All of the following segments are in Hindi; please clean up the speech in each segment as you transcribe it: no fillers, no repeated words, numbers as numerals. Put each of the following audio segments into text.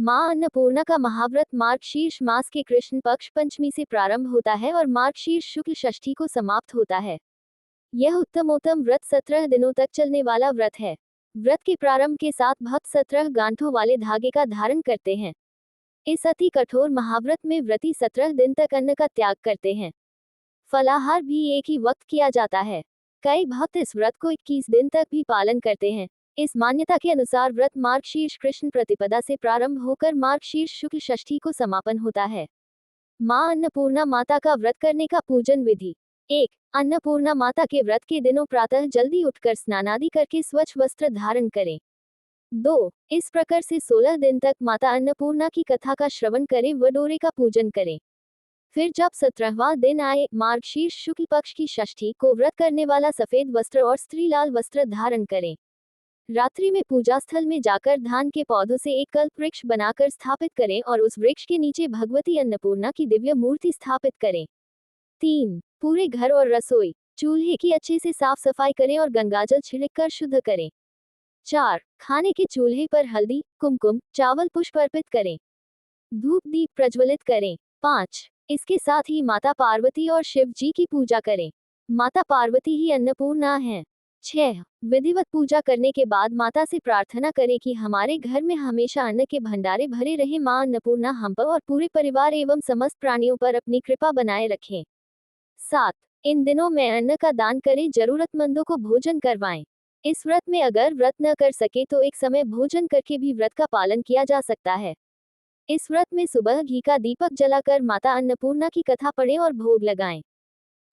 माँ अन्नपूर्णा का महाव्रत मार्गशीर्ष मास के कृष्ण पक्ष पंचमी से प्रारंभ होता है और मार्गशीर्ष शुक्ल षष्ठी को समाप्त होता है। यह उत्तमोत्तम व्रत 17 दिनों तक चलने वाला व्रत है। व्रत के प्रारंभ के साथ भक्त 17 गांठों वाले धागे का धारण करते हैं। इस अति कठोर महाव्रत में व्रती 17 दिन तक अन्न का त्याग करते हैं। फलाहार भी एक ही वक्त किया जाता है। कई भक्त इस व्रत को 21 दिन तक भी पालन करते हैं। इस मान्यता के अनुसार व्रत मार्गशीर्ष कृष्ण प्रतिपदा से प्रारंभ होकर मार्गशीर्ष शुक्ल षष्ठी को समापन होता है। माँ अन्नपूर्णा माता का व्रत करने का पूजन विधि। 1. अन्नपूर्णा माता के व्रत के दिनों प्रातः जल्दी उठकर स्नानादि करके स्वच्छ वस्त्र धारण करें। 2. इस प्रकार से 16 दिन तक माता अन्नपूर्णा की कथा का श्रवण करें व डोरे का पूजन करें। फिर जब 17वां दिन आए मार्गशीर्ष शुक्ल पक्ष की षष्ठी को व्रत करने वाला सफेद वस्त्र और स्त्री लाल वस्त्र धारण करें। रात्रि में पूजा स्थल में जाकर धान के पौधों से एक कल्प वृक्ष बनाकर स्थापित करें और उस वृक्ष के नीचे भगवती अन्नपूर्णा की दिव्य मूर्ति स्थापित करें। 3. पूरे घर और रसोई चूल्हे की अच्छे से साफ सफाई करें और गंगाजल छिड़ककर शुद्ध करें। 4. खाने के चूल्हे पर हल्दी, कुमकुम, चावल पुष्प अर्पित करें। धूप दीप प्रज्वलित करें। 5. इसके साथ ही माता पार्वती और शिव जी की पूजा करें। माता पार्वती ही अन्नपूर्णा हैं। 6. विधिवत पूजा करने के बाद माता से प्रार्थना करें कि हमारे घर में हमेशा अन्न के भंडारे भरे रहे। मां अन्नपूर्णा हम पर और पूरे परिवार एवं समस्त प्राणियों पर अपनी कृपा बनाए रखें। 7. इन दिनों में अन्न का दान करें, जरूरतमंदों को भोजन करवाएं। इस व्रत में अगर व्रत न कर सके तो एक समय भोजन करके भी व्रत का पालन किया जा सकता है। इस व्रत में सुबह घी का दीपक जलाकर माता अन्नपूर्णा की कथा पढ़ें और भोग लगाएं।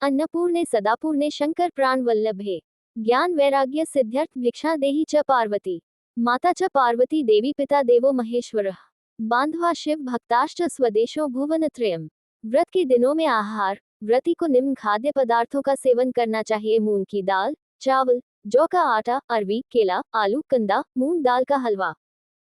अन्नपूर्णे सदापूर्णे शंकर प्राण वल्लभे ज्ञान वैराग्य सिद्ध्यर्थ भिक्षा देहि च पार्वती माता च पार्वती देवी पिता देवो महेश्वरः बांधवा शिव भक्ताश्च स्वदेशो भुवनत्रयम्। व्रत के दिनों में आहार। व्रती को निम्न खाद्य पदार्थों का सेवन करना चाहिए: मूंग की दाल, चावल, जौ का आटा, अरवी, केला, आलू, कंदा, मूंग दाल का हलवा।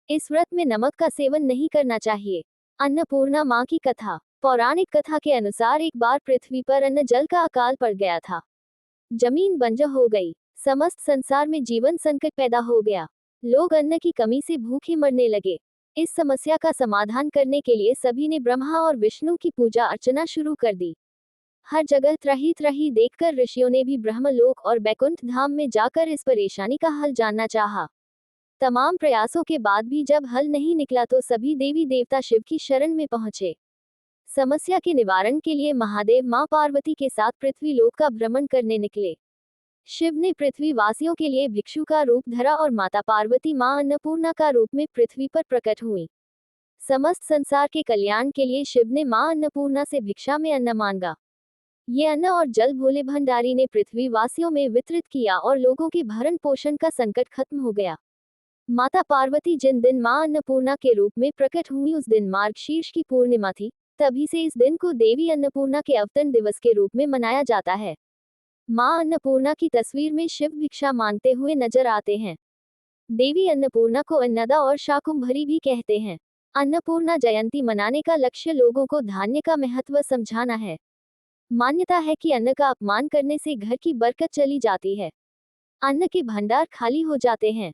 इस व्रत में नमक का सेवन नहीं करना चाहिए। अन्नपूर्णा माँ की कथा। पौराणिक कथा के अनुसार एक बार पृथ्वी पर अन्न जल का अकाल पड़ गया था। जमीन बंजर हो गई। समस्त संसार में जीवन संकट पैदा हो गया। लोग अन्न की कमी से भूखे मरने लगे। इस समस्या का समाधान करने के लिए सभी ने ब्रह्मा और विष्णु की पूजा अर्चना शुरू कर दी। हर जगह त्राही त्राही देखकर ऋषियों ने भी ब्रह्मलोक और बैकुंठ धाम में जाकर इस परेशानी का हल जानना चाहा। तमाम प्रयासों के बाद भी जब हल नहीं निकला तो सभी देवी देवता शिव की शरण में पहुंचे। समस्या के निवारण के लिए महादेव मां पार्वती के साथ पृथ्वी लोक का भ्रमण करने निकले। शिव ने पृथ्वी वासियों के लिए भिक्षु का रूप धरा और माता पार्वती मां अन्नपूर्णा का रूप में पृथ्वी पर प्रकट हुई। समस्त संसार के कल्याण के लिए शिव ने मां अन्नपूर्णा से भिक्षा में अन्न मांगा। ये अन्न और जल भोले भंडारी ने पृथ्वी वासियों में वितरित किया और लोगों के भरण पोषण का संकट खत्म हो गया। माता पार्वती जिन दिन मां अन्नपूर्णा के रूप में प्रकट हुई उस दिन मार्गशीर्ष की पूर्णिमा थी। तभी से इस दिन को देवी अन्नपूर्णा के अवतरण दिवस के रूप में मनाया जाता है। मां अन्नपूर्णा की तस्वीर में शिव भिक्षा मांगते हुए नजर आते हैं। देवी अन्नपूर्णा को अन्नदा और शाकुंभरी भी कहते हैं। अन्नपूर्णा जयंती मनाने का लक्ष्य लोगों को धान्य का महत्व समझाना है। मान्यता है कि अन्न का अपमान करने से घर की बरकत चली जाती है। अन्न के भंडार खाली हो जाते हैं।